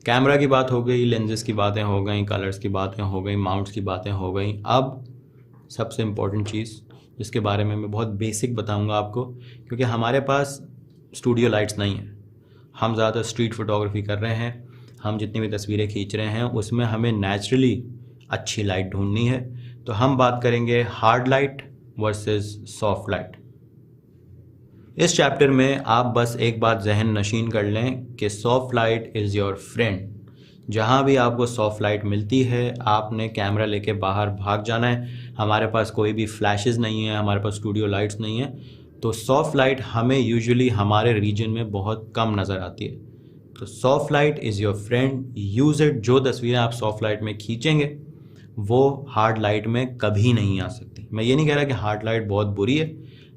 Camera की बात हो गई, लेंसेज की बातें हो गई, कलर्स की बातें हो गई, माउंट्स की बातें हो गई। अब सबसे इम्पोर्टेंट चीज़ जिसके बारे में मैं बहुत बेसिक बताऊंगा आपको, क्योंकि हमारे पास स्टूडियो लाइट्स नहीं है, हम ज़्यादा स्ट्रीट फोटोग्राफी कर रहे हैं, हम जितनी भी तस्वीरें खींच रहे हैं उसमें हमें नेचुरली अच्छी लाइट ढूंढनी है। तो हम बात करेंगे hard light versus soft light. इस चैप्टर में आप बस एक बात जहन नशीन कर लें कि soft light is your friend. जहाँ भी आपको सॉफ्ट लाइट मिलती है आपने कैमरा लेके बाहर भाग जाना है। हमारे पास कोई भी फ्लैशेस नहीं है, हमारे पास स्टूडियो लाइट्स नहीं है, तो सॉफ्ट लाइट हमें यूजुअली हमारे रीजन में बहुत कम नज़र आती है। तो soft light is your friend, use it. जो तस्वीरें आप सॉफ्ट लाइट में खींचेंगे वो हार्ड लाइट में कभी नहीं आ सकती। मैं ये नहीं कह रहा कि हार्ड लाइट बहुत बुरी है,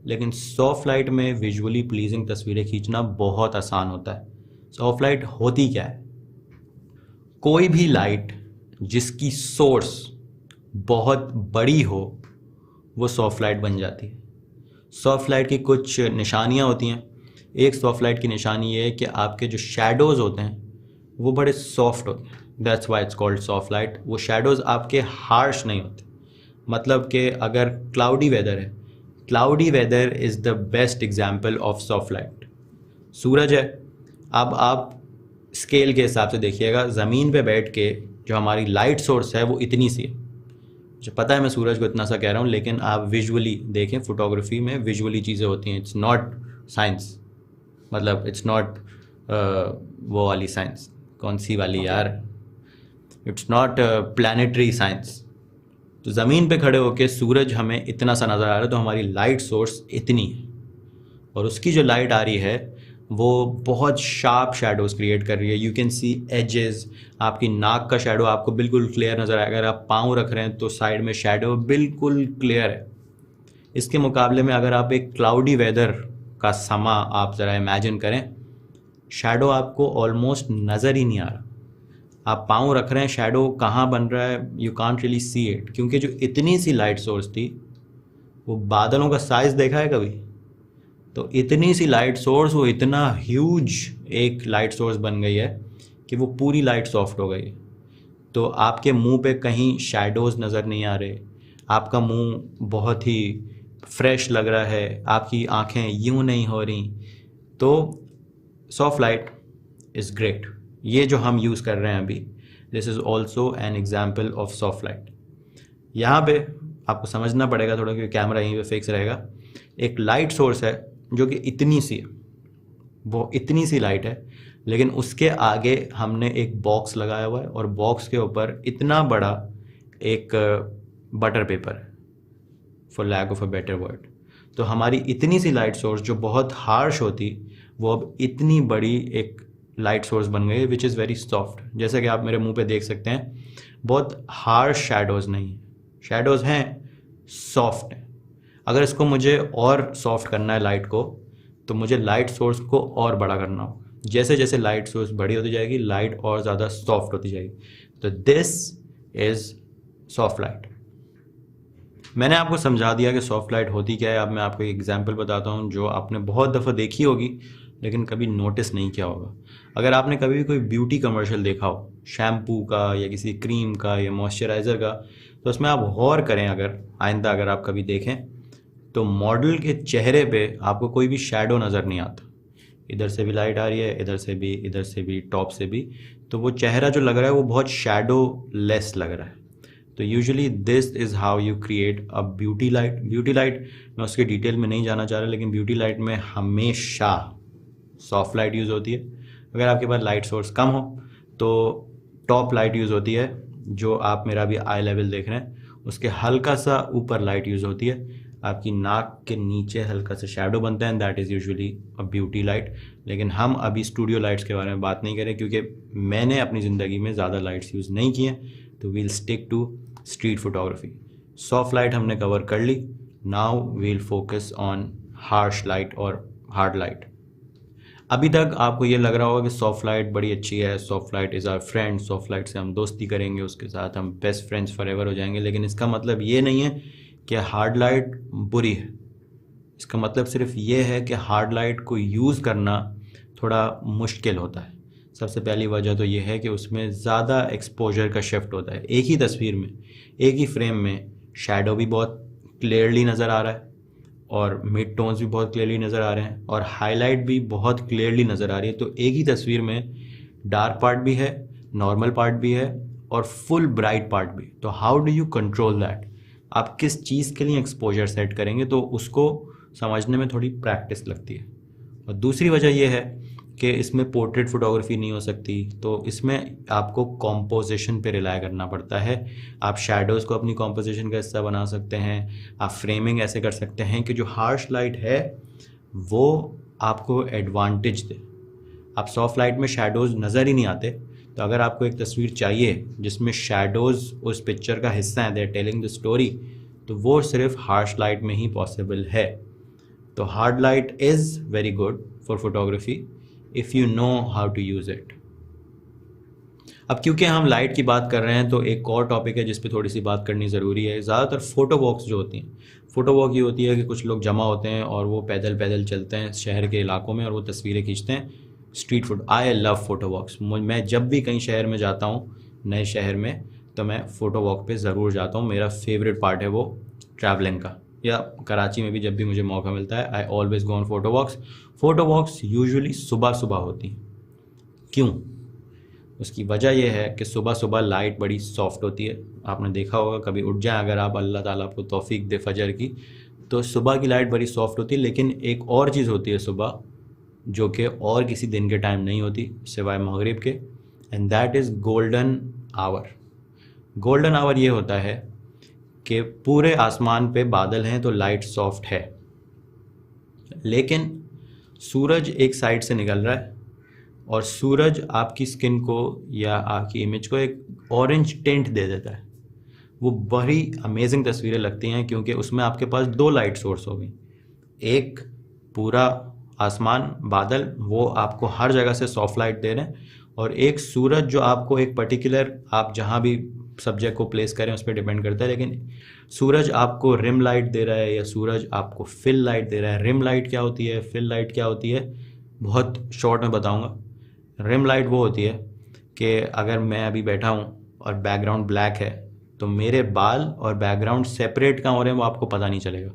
लेकिन सॉफ्ट लाइट में विजुअली प्लीजिंग तस्वीरें खींचना बहुत आसान होता है। सॉफ्ट लाइट होती क्या है? कोई भी लाइट जिसकी सोर्स बहुत बड़ी हो वो सॉफ्ट लाइट बन जाती है। सॉफ्ट लाइट की कुछ निशानियाँ होती हैं। एक सॉफ्ट लाइट की निशानी ये है कि आपके जो शैडोज़ होते हैं वो बड़े सॉफ्ट होते हैं, that's why it's called soft light. वो शैडोज़ आपके हार्श नहीं होते। मतलब कि अगर क्लाउडी वेदर है, cloudy weather is the best example of soft light. सूरज है, अब आप स्केल के हिसाब से देखिएगा, ज़मीन पे बैठ के जो हमारी लाइट सोर्स है वो इतनी सी है। मुझे पता है मैं सूरज को इतना सा कह रहा हूँ, लेकिन आप विजुअली देखें, फोटोग्राफी में विजुअली चीज़ें होती हैं, इट्स नॉट साइंस। मतलब इट्स नॉट वो वाली साइंस, कौन सी वाली यार, इट्स नॉट प्लानिटरी साइंस। तो ज़मीन पे खड़े होके सूरज हमें इतना सा नज़र आ रहा है, तो हमारी लाइट सोर्स इतनी है और उसकी जो लाइट आ रही है वो बहुत शार्प शैडोज़ क्रिएट कर रही है। यू कैन सी एजेस, आपकी नाक का शैडो आपको बिल्कुल क्लियर नज़र आएगा। अगर आप पाँव रख रहे हैं तो साइड में शैडो बिल्कुल क्लियर है। इसके मुकाबले में अगर आप एक क्लाउडी वेदर का समा आप ज़रा इमेजिन करें, शैडो आपको ऑलमोस्ट नज़र ही नहीं आ रहा। आप पाँव रख रहे हैं, शैडो कहाँ बन रहा है you can't really see it, क्योंकि जो इतनी सी लाइट सोर्स थी, वो बादलों का साइज़ देखा है कभी? तो इतनी सी लाइट सोर्स, वो इतना ह्यूज एक लाइट सोर्स बन गई है कि वो पूरी लाइट सॉफ्ट हो गई है। तो आपके मुंह पे कहीं शैडोज़ नज़र नहीं आ रहे, आपका मुंह बहुत ही फ्रेश लग रहा है, आपकी आंखें यूं नहीं हो रही। तो सॉफ्ट लाइट इज़ ग्रेट। ये जो हम यूज़ कर रहे हैं अभी, this is also an example of soft light. यहाँ पे आपको समझना पड़ेगा थोड़ा, क्योंकि कैमरा यहीं पे फिक्स रहेगा। एक लाइट सोर्स है जो कि इतनी सी है, वो इतनी सी लाइट है, लेकिन उसके आगे हमने एक बॉक्स लगाया हुआ है और बॉक्स के ऊपर इतना बड़ा एक बटर पेपर है, for lack of a better word. तो हमारी इतनी सी लाइट सोर्स जो बहुत हार्श होती, वो अब इतनी बड़ी एक लाइट सोर्स बन गई है विच इज़ वेरी सॉफ्ट। जैसे कि आप मेरे मुंह पे देख सकते हैं, बहुत हार्श शैडोज़ नहीं है, शैडोज़ हैं, सॉफ्ट हैं। अगर इसको मुझे और सॉफ्ट करना है लाइट को, तो मुझे लाइट सोर्स को और बड़ा करना होगा। जैसे जैसे लाइट सोर्स बड़ी होती जाएगी, लाइट और ज़्यादा सॉफ्ट होती जाएगी। तो दिस इज़ सॉफ्ट लाइट। मैंने आपको समझा दिया कि सॉफ्ट लाइट होती क्या है। अब मैं आपको एक एग्जांपल बताता हूँ जो आपने बहुत दफ़ा देखी होगी लेकिन कभी नोटिस नहीं किया होगा। अगर आपने कभी भी कोई ब्यूटी कमर्शियल देखा हो, शैम्पू का या किसी क्रीम का या मॉइस्चराइज़र का, तो उसमें आप गौर करें, अगर आइंदा अगर आप कभी देखें, तो मॉडल के चेहरे पे आपको कोई भी शैडो नज़र नहीं आता। इधर से भी लाइट आ रही है, इधर से भी, टॉप से भी, तो वो चेहरा जो लग रहा है वो बहुत शैडो लेस लग रहा है। तो usually this is how you create a beauty light. Beauty light मैं उसके डिटेल में नहीं जाना चाह रहा, लेकिन ब्यूटी लाइट में हमेशा सॉफ्ट लाइट यूज़ होती है। अगर आपके पास लाइट सोर्स कम हो तो टॉप लाइट यूज़ होती है, जो आप मेरा भी आई लेवल देख रहे हैं, उसके हल्का सा ऊपर लाइट यूज़ होती है। आपकी नाक के नीचे हल्का सा शैडो बनता है, that is usually a beauty light. लेकिन हम अभी स्टूडियो लाइट्स के बारे में बात नहीं करें, क्योंकि मैंने अपनी ज़िंदगी में ज़्यादा लाइट्स यूज़ नहीं किए हैं। तो we'll stick to street photography. Soft light हमने कवर कर ली, now we'll focus on harsh light और हार्ड लाइट। अभी तक आपको ये लग रहा होगा कि सॉफ्ट लाइट बड़ी अच्छी है, soft light is our friend, soft light से हम दोस्ती करेंगे, उसके साथ हम बेस्ट फ्रेंड्स फॉर एवर हो जाएंगे। लेकिन इसका मतलब ये नहीं है कि हार्ड लाइट बुरी है। इसका मतलब सिर्फ ये है कि हार्ड लाइट को यूज़ करना थोड़ा मुश्किल होता है। सबसे पहली वजह तो ये है कि उसमें ज़्यादा एक्सपोजर का शिफ्ट होता है। एक ही तस्वीर में, एक ही फ्रेम में शैडो भी बहुत क्लियरली नज़र आ रहा है और मिड टोन्स भी बहुत क्लियरली नज़र आ रहे हैं और हाईलाइट भी बहुत क्लियरली नज़र आ रही है। तो एक ही तस्वीर में डार्क पार्ट भी है, नॉर्मल पार्ट भी है और फुल ब्राइट पार्ट भी। तो how do you control that? आप किस चीज़ के लिए एक्सपोजर सेट करेंगे, तो उसको समझने में थोड़ी प्रैक्टिस लगती है। और दूसरी वजह यह है कि इसमें पोर्ट्रेट फोटोग्राफी नहीं हो सकती, तो इसमें आपको कॉम्पोजिशन पे रिलाय करना पड़ता है। आप शैडोज़ को अपनी कॉम्पोजिशन का हिस्सा बना सकते हैं, आप फ्रेमिंग ऐसे कर सकते हैं कि जो हार्श लाइट है वो आपको एडवांटेज दे। आप सॉफ्ट लाइट में शैडोज़ नज़र ही नहीं आते, तो अगर आपको एक तस्वीर चाहिए जिसमें शैडोज़ उस पिक्चर का हिस्सा हैं, they are telling the story, तो वो सिर्फ हार्श लाइट में ही पॉसिबल है। तो hard light is very good for photography if you know how to use it. अब क्योंकि हम लाइट की बात कर रहे हैं तो एक और टॉपिक है जिस पे थोड़ी सी बात करनी ज़रूरी है। ज़्यादातर फ़ोटो वॉक्स जो होती हैं, फ़ोटो वॉक ये होती है कि कुछ लोग जमा होते हैं और वो पैदल पैदल चलते हैं शहर के इलाकों में और वो तस्वीरें खींचते हैं। Street food, I love photo walks. मैं जब भी कहीं शहर में जाता हूँ, नए शहर में, तो मैं फ़ोटो वॉक पे ज़रूर जाता हूँ। मेरा फेवरेट पार्ट है वो ट्रैवलिंग का, या कराची में भी जब भी मुझे मौका मिलता है, I always go on photo walks. Photo walks usually सुबह सुबह होती हैं। क्यों? उसकी वजह यह है कि सुबह सुबह लाइट बड़ी सॉफ्ट होती है। आपने देखा होगा, कभी उठ जाए अगर आप, अल्लाह ताला आपको तौफीक दे फजर की, तो सुबह की लाइट बड़ी सॉफ्ट होती है। लेकिन एक और चीज़ होती है सुबह जो कि और किसी दिन के टाइम नहीं होती सिवाय मगरिब के, and that is golden hour. Golden our ये होता है कि पूरे आसमान पे बादल हैं तो लाइट सॉफ्ट है, लेकिन सूरज एक साइड से निकल रहा है और सूरज आपकी स्किन को या आपकी इमेज को एक ऑरेंज टिंट दे देता है। वो बड़ी अमेजिंग तस्वीरें लगती हैं क्योंकि उसमें आपके पास दो लाइट सोर्स हो गई। एक पूरा आसमान, बादल, वो आपको हर जगह से सॉफ्ट लाइट दे रहे हैं, और एक सूरज जो आपको एक पर्टिकुलर, आप जहाँ भी सब्जेक्ट को प्लेस करें उस पर डिपेंड करता है, लेकिन सूरज आपको रिम लाइट दे रहा है या सूरज आपको फिल लाइट दे रहा है। रिम लाइट क्या होती है, फिल लाइट क्या होती है, बहुत शॉर्ट में बताऊंगा। रिम लाइट वो होती है कि अगर मैं अभी बैठा हूँ और बैकग्राउंड ब्लैक है तो मेरे बाल और बैकग्राउंड सेपरेट कहाँ हो रहे हैं वो आपको पता नहीं चलेगा।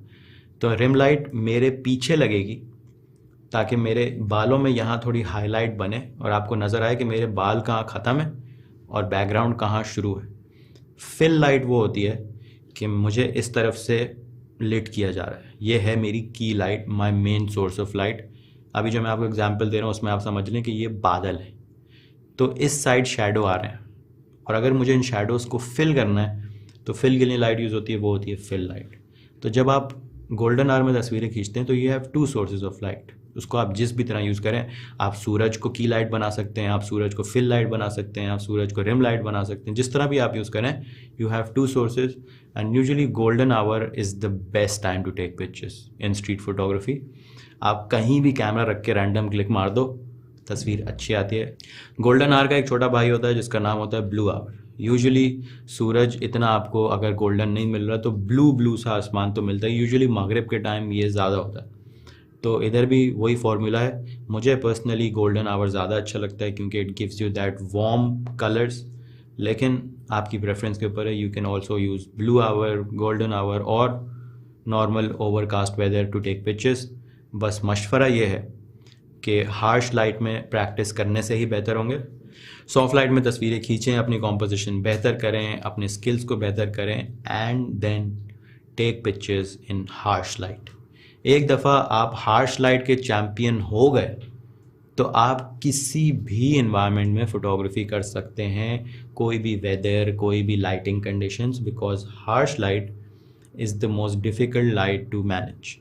तो रिम लाइट मेरे पीछे लगेगी ताकि मेरे बालों में यहाँ थोड़ी हाईलाइट बने और आपको नज़र आए कि मेरे बाल कहाँ ख़त्म है और बैकग्राउंड कहाँ शुरू है। फिल लाइट वो होती है कि मुझे इस तरफ से लिट किया जा रहा है, ये है मेरी की light, my main source of light. अभी जो मैं आपको एग्जांपल दे रहा हूँ उसमें आप समझ लें कि ये बादल है, तो इस साइड शैडो आ रहे हैं, और अगर मुझे इन शैडोज़ को फिल करना है तो फिल के लिए लाइट यूज़ होती है, वो होती है फिल लाइट। तो जब आप गोल्डन आवर में तस्वीरें खींचते हैं तो ये have two sources of light. उसको आप जिस भी तरह यूज़ करें, आप सूरज को की लाइट बना सकते हैं, आप सूरज को फिल लाइट बना सकते हैं, आप सूरज को रिम लाइट बना सकते हैं, जिस तरह भी आप यूज़ करें, you have two sources. And usually golden hour is the best time to take pictures in street photography. आप कहीं भी कैमरा रख के रैंडम क्लिक मार दो, तस्वीर अच्छी आती है। गोल्डन आवर का एक छोटा भाई होता है जिसका नाम होता है ब्लू आवर। यूजुअली सूरज इतना आपको अगर गोल्डन नहीं मिल रहा तो ब्लू सा आसमान तो मिलता है, यूजुअली मगरिब के टाइम ये ज़्यादा होता है। तो इधर भी वही फार्मूला है। मुझे पर्सनली गोल्डन आवर ज़्यादा अच्छा लगता है क्योंकि it gives you that warm colours, लेकिन आपकी प्रेफरेंस के ऊपर है। You can also use blue hour, golden hour और normal overcast weather to take pictures. बस मशवरा ये है कि हार्श लाइट में प्रैक्टिस करने से ही बेहतर होंगे। सॉफ्ट लाइट में तस्वीरें खींचें, अपनी कॉम्पोजिशन बेहतर करें, अपने स्किल्स को बेहतर करें, and then take pictures in harsh light. एक दफ़ा आप हार्श लाइट के चैम्पियन हो गए तो आप किसी भी इन्वायरमेंट में फ़ोटोग्राफी कर सकते हैं, कोई भी वेदर, कोई भी lighting conditions, because harsh light is the most difficult light to manage.